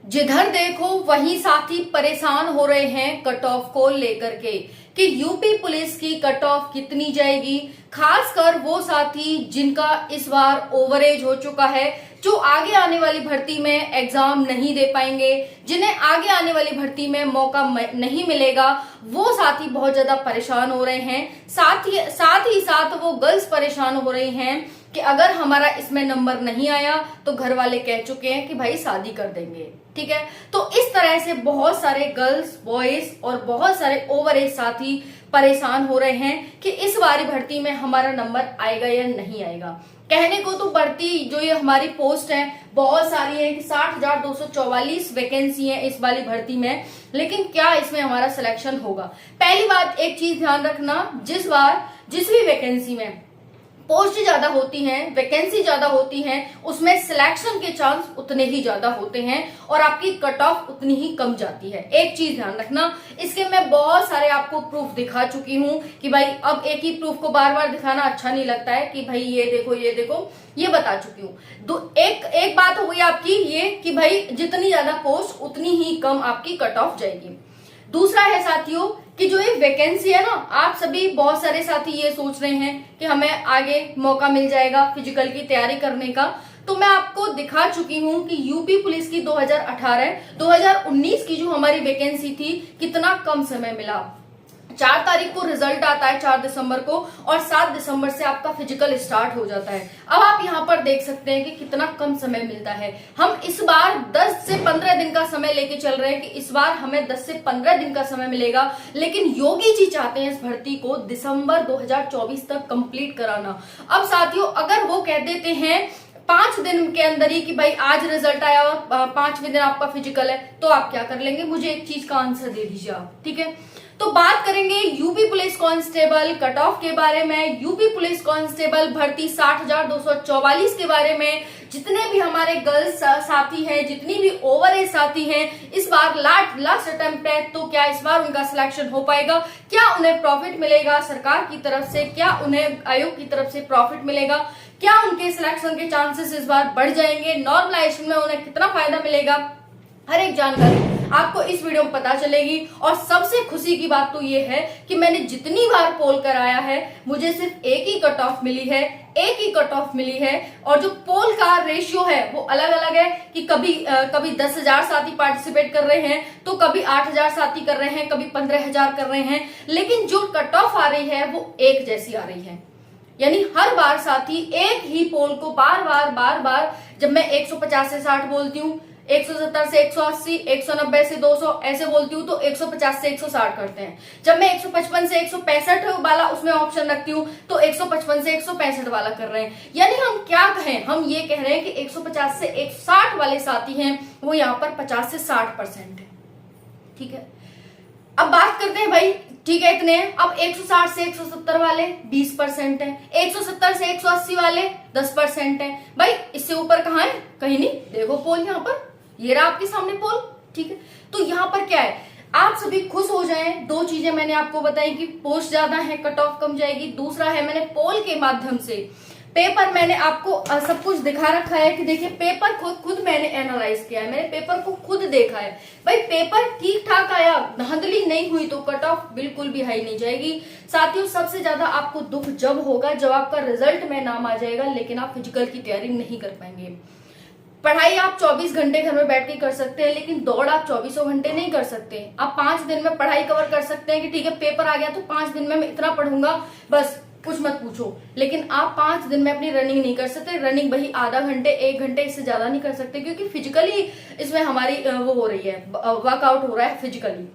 जिधर देखो वहीं साथी परेशान हो रहे हैं कट ऑफ को लेकर के कि यूपी पुलिस की कट ऑफ कितनी जाएगी। खासकर वो साथी जिनका इस बार ओवरेज हो चुका है, जो आगे आने वाली भर्ती में एग्जाम नहीं दे पाएंगे, जिन्हें आगे आने वाली भर्ती में मौका नहीं मिलेगा, वो साथी बहुत ज्यादा परेशान हो रहे हैं। साथ ही साथ वो गर्ल्स परेशान हो रही हैं कि अगर हमारा इसमें नंबर नहीं आया तो घर वाले कह चुके हैं कि भाई शादी कर देंगे। ठीक है, तो इस तरह से बहुत सारे गर्ल्स, बॉयज और बहुत सारे ओवर एज साथी परेशान हो रहे हैं कि इस बारी भर्ती में हमारा नंबर आएगा या नहीं आएगा। कहने को तो भर्ती जो ये हमारी पोस्ट है बहुत सारी है, 60,244 वैकेंसी है इस वाली भर्ती में, लेकिन क्या इसमें हमारा सिलेक्शन होगा। पहली बात एक चीज ध्यान रखना, जिस भी वैकेंसी में पोस्ट ज्यादा होती हैं, वैकेंसी ज्यादा होती हैं, उसमें सिलेक्शन के चांस उतने ही ज्यादा होते हैं और आपकी कट ऑफ उतनी ही कम जाती है। एक चीज ध्यान रखना, इसके मैं बहुत सारे आपको प्रूफ दिखा चुकी हूं कि भाई अब एक ही प्रूफ को बार बार दिखाना अच्छा नहीं लगता है कि भाई ये देखो ये देखो, ये बता चुकी हूँ। एक बात हो गई आपकी ये कि भाई जितनी ज्यादा पोस्ट उतनी ही कम आपकी कट ऑफ जाएगी। दूसरा है साथियों कि जो ये वैकेंसी है ना, आप सभी बहुत सारे साथी ये सोच रहे हैं कि हमें आगे मौका मिल जाएगा फिजिकल की तैयारी करने का, तो मैं आपको दिखा चुकी हूं कि यूपी पुलिस की 2018-2019 की जो हमारी वैकेंसी थी कितना कम समय मिला। 4 तारीख को रिजल्ट आता है, 4 दिसंबर को, और 7 दिसंबर से आपका फिजिकल स्टार्ट हो जाता है। अब आप यहाँ पर देख सकते हैं कि कितना कम समय मिलता है। हम इस बार 10 से 15 दिन का समय लेके चल रहे हैं कि इस बार हमें 10 से 15 दिन का समय मिलेगा, लेकिन योगी जी चाहते हैं इस भर्ती को दिसंबर 2024 तक कंप्लीट कराना। अब साथियों अगर वो कह देते हैं 5 दिन के अंदर ही कि भाई आज रिजल्ट आया और 5वें दिन आपका फिजिकल है, तो आप क्या कर लेंगे? मुझे एक चीज का आंसर दे दीजिए आप। ठीक है, तो बात करेंगे UP police constable cut of के बारे में, यूपी पुलिस कांस्टेबल भर्ती 60,244 के बारे में। जितने भी हमारे गर्ल्स साथी हैं, जितनी भी ओवर एज साथी हैं, इस बार लास्ट अटेम्प्ट है, तो क्या इस बार उनका सिलेक्शन हो पाएगा? क्या उन्हें प्रॉफिट मिलेगा सरकार की तरफ से? क्या उन्हें आयोग की तरफ से प्रॉफिट मिलेगा? क्या उनके सिलेक्शन के चांसेस इस बार बढ़ जाएंगे? नॉर्मलाइजेशन में उन्हें कितना फायदा मिलेगा? हर एक जानकारी आपको इस वीडियो में पता चलेगी। और सबसे खुशी की बात तो ये है कि मैंने जितनी बार पोल कराया है, मुझे सिर्फ एक ही कट ऑफ मिली है, एक ही कट ऑफ मिली है। और जो पोल का रेशियो है वो अलग अलग है कि कभी 10,000 साथी पार्टिसिपेट कर रहे हैं, तो कभी 8,000 साथी कर रहे हैं, कभी 15,000 कर रहे हैं, लेकिन जो कट ऑफ आ रही है वो एक जैसी आ रही है। यानी हर बार साथी एक ही पोल को बार बार जब मैं 150 से 60 बोलती हूँ, 170 से 180, 190 से 200 ऐसे बोलती हूँ, तो 150 से 160 करते हैं। जब मैं 155 से 165 वाला उसमें ऑप्शन रखती हूँ, तो 155 से 165 वाला कर रहे हैं। यानी हम क्या कहें, हम ये कह रहे हैं कि 150 से 160 वाले साथी हैं वो यहाँ पर 50 से 60% है। ठीक है, अब बात करते हैं भाई, ठीक है इतने हैं। अब 160 से 170 वाले 20% है, 170 से 180 वाले 10% है। भाई इससे ऊपर कहाँ है? कहीं नहीं। देखो पोल यहाँ पर, ये रहा आपके सामने पोल। ठीक है, तो यहाँ पर क्या है, आप सभी खुश हो जाएं। 2 चीजें मैंने आपको बताई कि पोस्ट ज्यादा है, कट ऑफ कम जाएगी। दूसरा है मैंने पोल के माध्यम से पेपर, मैंने आपको सब कुछ दिखा रखा है कि देखिए पेपर खुद मैंने एनालाइज किया है, मैंने पेपर को खुद देखा है। भाई पेपर ठीक ठाक आया, धांधली नहीं हुई, तो कट ऑफ बिल्कुल भी हाई नहीं जाएगी। साथियों सबसे ज्यादा आपको दुख जब होगा जब आपका रिजल्ट में नाम आ जाएगा, लेकिन आप फिजिकल की तैयारी नहीं कर पाएंगे। पढ़ाई आप 24 घंटे घर में बैठ के कर सकते हैं, लेकिन दौड़ आप 24 घंटे नहीं कर सकते। आप 5 दिन में पढ़ाई कवर कर सकते हैं कि ठीक है पेपर आ गया तो 5 दिन में मैं इतना पढ़ूंगा, बस कुछ मत पूछो। लेकिन आप 5 दिन में अपनी रनिंग नहीं कर सकते। रनिंग वही आधा घंटे 1 घंटे, इससे ज्यादा नहीं कर सकते, क्योंकि फिजिकली इसमें हमारी वो हो रही है, वर्कआउट हो रहा है फिजिकली।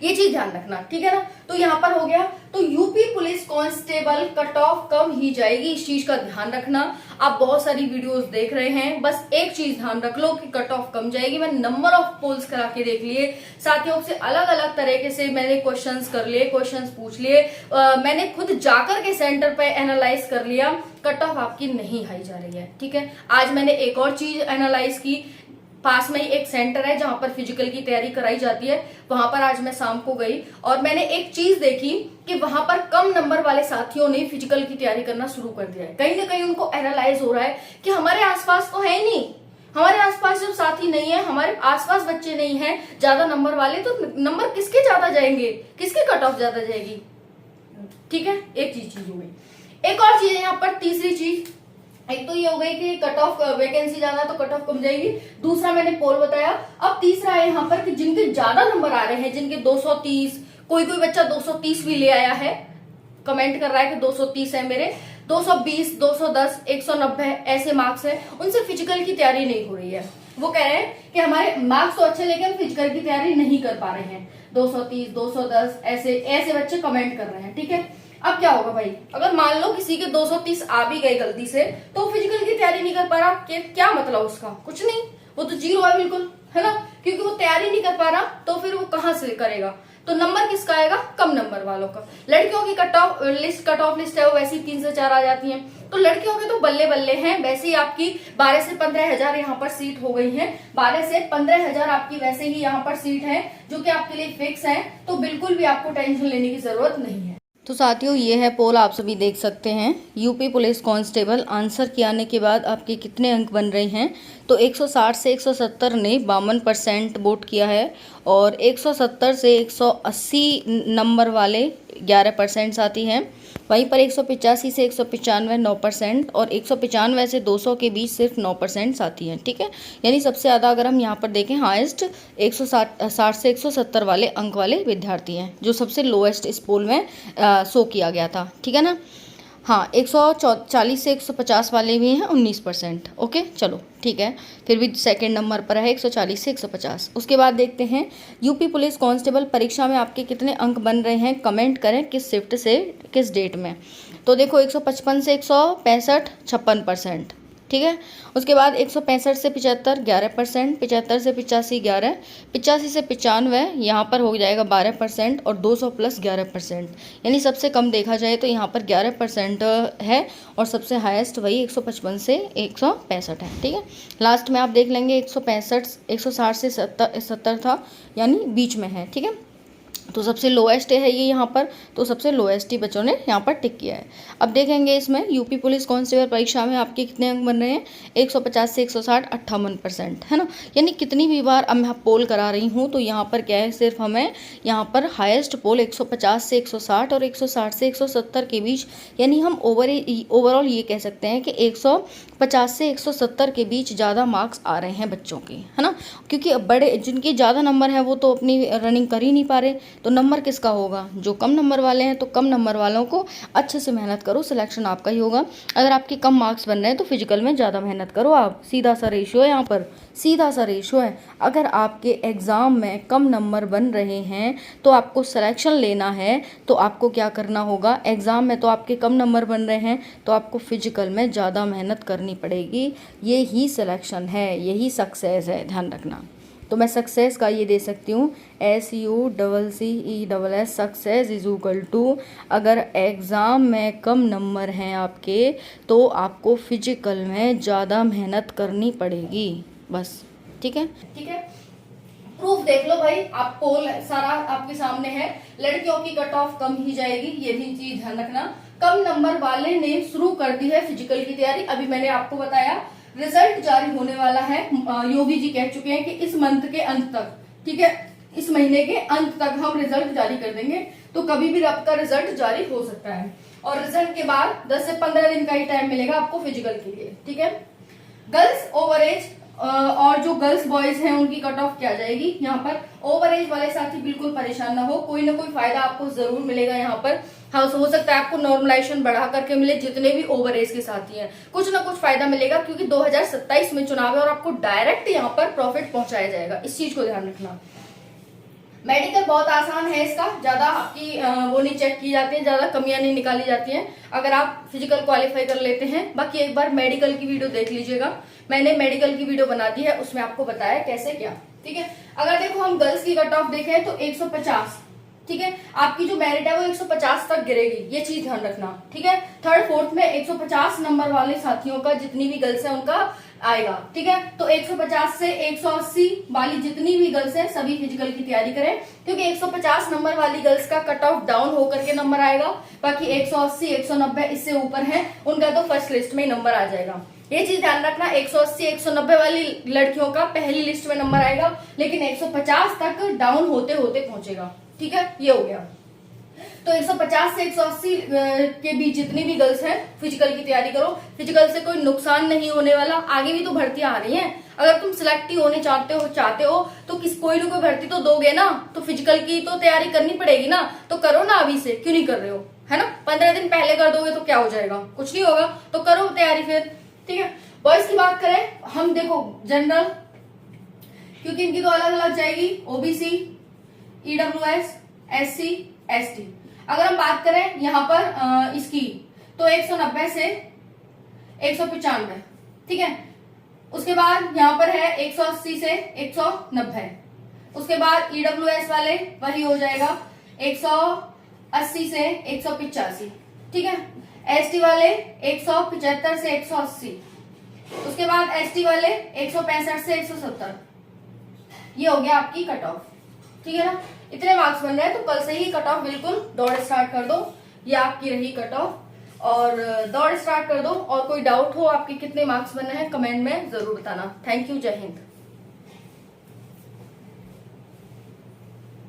ये चीज ध्यान रखना, ठीक है ना। तो यहाँ पर हो गया, तो UP police constable cut off कम ही जाएगी, इस चीज का ध्यान रखना। आप बहुत सारी वीडियोस देख रहे हैं, बस एक चीज ध्यान रख लो कि कट ऑफ कम जाएगी। मैं नंबर ऑफ पोल्स करा के देख लिए, साथियों से अलग अलग तरीके से मैंने क्वेश्चंस कर लिए, क्वेश्चंस पूछ लिए, मैंने खुद जाकर के सेंटर पे एनालाइज कर लिया। कट ऑफ आपकी नहीं हाई जा रही है। ठीक है, आज मैंने एक और चीज एनालाइज की, पास में ही एक सेंटर है जहां पर फिजिकल की तैयारी कराई जाती है, वहां पर आज मैं शाम को गई और मैंने एक चीज देखी कि वहां पर कम नंबर वाले साथियों ने फिजिकल की तैयारी करना शुरू कर दिया है। कहीं ना कहीं उनको एनालाइज हो रहा है कि हमारे आसपास तो है ही नहीं, हमारे आसपास जब साथी नहीं है, हमारे आसपास बच्चे नहीं हैं ज्यादा नंबर वाले, तो नंबर किसके ज्यादा जाएंगे, किसके कट ऑफ ज्यादा जाएगी। ठीक है, एक चीज हो गई। एक और चीज है यहाँ पर, तीसरी चीज, एक तो ये हो गई कि कट ऑफ वैकेंसी ज्यादा तो कट ऑफ कम जाएगी, दूसरा मैंने पोल बताया। अब तीसरा है यहाँ पर कि जिनके ज्यादा नंबर आ रहे हैं, जिनके 230, कोई कोई बच्चा 230 भी ले आया है, कमेंट कर रहा है कि 230 है मेरे, 220, 210, 190 ऐसे मार्क्स है, उनसे फिजिकल की तैयारी नहीं हो रही है। वो कह रहे हैं कि हमारे मार्क्स तो अच्छे लेकिन हम फिजिकल की तैयारी नहीं कर पा रहे हैं। 230, 210 ऐसे ऐसे बच्चे कमेंट कर रहे हैं। ठीक है, अब क्या होगा भाई, अगर मान लो किसी के 230 आ भी गए गलती से, तो फिजिकल की तैयारी नहीं कर पा रहा, क्या मतलब उसका, कुछ नहीं, वो तो जीरो है बिल्कुल, है ना, क्योंकि वो तैयारी नहीं कर पा रहा, तो फिर वो कहां से करेगा। तो नंबर किसका आएगा, कम नंबर वालों का। लड़कियों की कट ऑफ लिस्ट है वो वैसी 3 से 4 आ जाती है, तो लड़कियों के तो बल्ले बल्ले हैं। वैसे ही आपकी 12 से 15,000 यहाँ पर सीट हो गई है, 12 से 15,000 आपकी वैसे ही यहाँ पर सीट है, जो कि आपके लिए फिक्स है, तो बिल्कुल भी आपको टेंशन लेने की जरूरत नहीं है। तो साथियों, ये है पोल, आप सभी देख सकते हैं। यूपी पुलिस कांस्टेबल आंसर के आने के बाद आपके कितने अंक बन रहे हैं, तो 160 से 170 ने 52% वोट किया है, और 170 से 180 नंबर वाले 11% साथी हैं। वहीं पर 185 से 195 9%, और 195 से 200 के बीच सिर्फ 9% साथी हैं। ठीक है, यानी सबसे ज़्यादा अगर हम यहाँ पर देखें, हाईएस्ट 160 से 170 वाले अंक वाले विद्यार्थी हैं, जो सबसे लोएस्ट इस पोल में शो किया गया था। ठीक है ना, हाँ, 140 से 150 वाले भी हैं, 19%। ओके, चलो ठीक है, फिर भी सेकंड नंबर पर है 140 से 150। उसके बाद देखते हैं यूपी पुलिस कांस्टेबल परीक्षा में आपके कितने अंक बन रहे हैं, कमेंट करें किस शिफ्ट से किस डेट में। तो देखो 155 से 165 56%। ठीक है, उसके बाद 165 से 75 11%, 75 से 85 11, 85 से 95 यहाँ पर हो जाएगा 12%, और 200 प्लस 11%, यानी सबसे कम देखा जाए तो यहाँ पर 11% है, और सबसे हाईएस्ट वही 155 से 165 है। ठीक है, लास्ट में आप देख लेंगे 160 से 70 था, यानी बीच में है। ठीक है, तो सबसे लोएस्ट है ये यहाँ पर, तो सबसे लोएस्ट ही बच्चों ने यहाँ पर टिक किया है। अब देखेंगे इसमें यूपी पुलिस कांस्टेबल परीक्षा में आपके कितने अंक बन रहे हैं, 150 से 160 58%, है ना। यानी कितनी भी बार अब मैं पोल करा रही हूँ, तो यहाँ पर क्या है, सिर्फ हमें यहाँ पर हाईएस्ट पोल 150 से 160 और 160 से 170 के बीच, यानी हम ओवरऑल ये कह सकते हैं कि 150 से 170 के बीच ज़्यादा मार्क्स आ रहे हैं बच्चों के, है ना, क्योंकि बड़े जिनके ज़्यादा नंबर हैं वो तो अपनी रनिंग कर ही नहीं पा रहे, तो नंबर किसका होगा, जो कम नंबर वाले हैं, तो कम नंबर वालों को अच्छे से मेहनत करो, सिलेक्शन आपका ही होगा। अगर आपके कम मार्क्स बन रहे हैं तो फिजिकल में ज़्यादा मेहनत करो आप, सीधा सा रेशियो है यहाँ पर, सीधा सा रेशियो है। अगर आपके एग्ज़ाम में कम नंबर बन रहे हैं तो आपको सिलेक्शन लेना है, तो आपको क्या करना होगा, एग्ज़ाम में तो आपके कम नंबर बन रहे हैं तो आपको फिजिकल में ज़्यादा मेहनत करनी पड़ेगी। ये ही सिलेक्शन है, यही सक्सेस है, ध्यान रखना। तो मैं सक्सेस का ये दे सकती हूँ SUCCESS, success is equal to, अगर एग्ज़ाम में कम नंबर हैं आपके तो आपको फिजिकल में ज़्यादा मेहनत करनी पड़ेगी, बस। ठीक है, ठीक है, प्रूफ देख लो भाई, आप पोल सारा आपके सामने है, लड़कियों की कट ऑफ कम ही जाएगी, ये भी चीज ध्यान रखना। कम नंबर वाले ने शुरू कर दी है फिजिकल की तैयारी, अभी मैंने आपको बताया रिजल्ट जारी होने वाला है, योगी जी कह चुके हैं कि इस मंथ के अंत तक, ठीक है, इस महीने के अंत तक हम रिजल्ट जारी कर देंगे, तो कभी भी आपका रिजल्ट जारी हो सकता है, और रिजल्ट के बाद 10 से 15 दिन का ही टाइम मिलेगा आपको फिजिकल के लिए। ठीक है, गर्ल्स ओवर एज और जो गर्ल्स बॉयज हैं उनकी कट ऑफ क्या जाएगी, यहाँ पर ओवर एज वाले साथी बिल्कुल परेशान ना हो, कोई ना कोई फायदा आपको जरूर मिलेगा यहाँ पर। हाँ, हो सकता है आपको नॉर्मलाइजेशन बढ़ा करके मिले, जितने भी ओवर एज के साथी हैं कुछ ना कुछ फायदा मिलेगा, क्योंकि 2027 में चुनाव है और आपको डायरेक्ट यहाँ पर प्रॉफिट पहुंचाया जाएगा, इस चीज को ध्यान रखना। मेडिकल बहुत आसान है, इसका ज्यादा आपकी वो नहीं चेक की जाती है, ज्यादा कमियां नहीं निकाली जाती हैं अगर आप फिजिकल क्वालिफाई कर लेते हैं। बाकी एक बार मेडिकल की वीडियो देख लीजिएगा, मैंने मेडिकल की वीडियो बना दी है, उसमें आपको बताया कैसे क्या। ठीक है, अगर देखो हम गर्ल्स की कट ऑफ देखें तो 150, ठीक है, आपकी जो मेरिट है वो 150 तक गिरेगी, ये चीज ध्यान रखना। ठीक है, थर्ड फोर्थ में 150 नंबर वाले साथियों का, जितनी भी गर्ल्स है उनका आएगा। ठीक है, तो 150 से 180 वाली जितनी भी गर्ल्स हैं सभी फिजिकल की तैयारी करें, क्योंकि 150 नंबर वाली गर्ल्स का कट ऑफ डाउन होकर के नंबर आएगा, बाकी 180 190 इससे ऊपर है उनका तो फर्स्ट लिस्ट में नंबर आ जाएगा। ये चीज ध्यान रखना, 180 190 वाली लड़कियों का पहली लिस्ट में नंबर आएगा, लेकिन 150 तक डाउन होते होते पहुंचेगा। ठीक है, ये हो गया। तो 150 से 180 के बीच जितनी भी गर्ल्स हैं फिजिकल की तैयारी करो। फिजिकल से कोई नुकसान नहीं होने वाला, आगे भी तो भर्तियां आ रही हैं। अगर तुम सिलेक्ट ही होने चाहते हो तो कोई ना कोई भर्ती तो दोगे ना, तो फिजिकल की तो तैयारी करनी पड़ेगी ना, तो करो ना अभी से, क्यों नहीं कर रहे हो, है ना। 15 दिन पहले कर दोगे तो क्या हो जाएगा, कुछ नहीं होगा, तो करो तैयारी फिर। ठीक है, बॉयज की बात करें हम, देखो जनरल, क्योंकि इनकी तो अलग अलग जाएगी, ओबीसी, ईडब्ल्यूएस, एससी, एसटी। अगर हम बात करें यहाँ पर इसकी, तो 190 से 195, ठीक है। उसके बाद यहाँ पर है 180 से 190। उसके बाद ईडब्ल्यूएस वाले वही हो जाएगा 180 से 185, ठीक है। एसटी वाले 175 से 180। उसके बाद एसटी वाले 165 से 170। ये हो गया आपकी कट ऑफ, ठीक है ना। इतने मार्क्स बन रहे हैं, तो कल से ही कट ऑफ बिल्कुल दौड़ स्टार्ट कर दो। ये आपकी रही कट ऑफ, और दौड़ स्टार्ट कर दो। और कोई डाउट हो आपके कितने मार्क्स बनने हैं, कमेंट में जरूर बताना। थैंक यू, जय हिंद।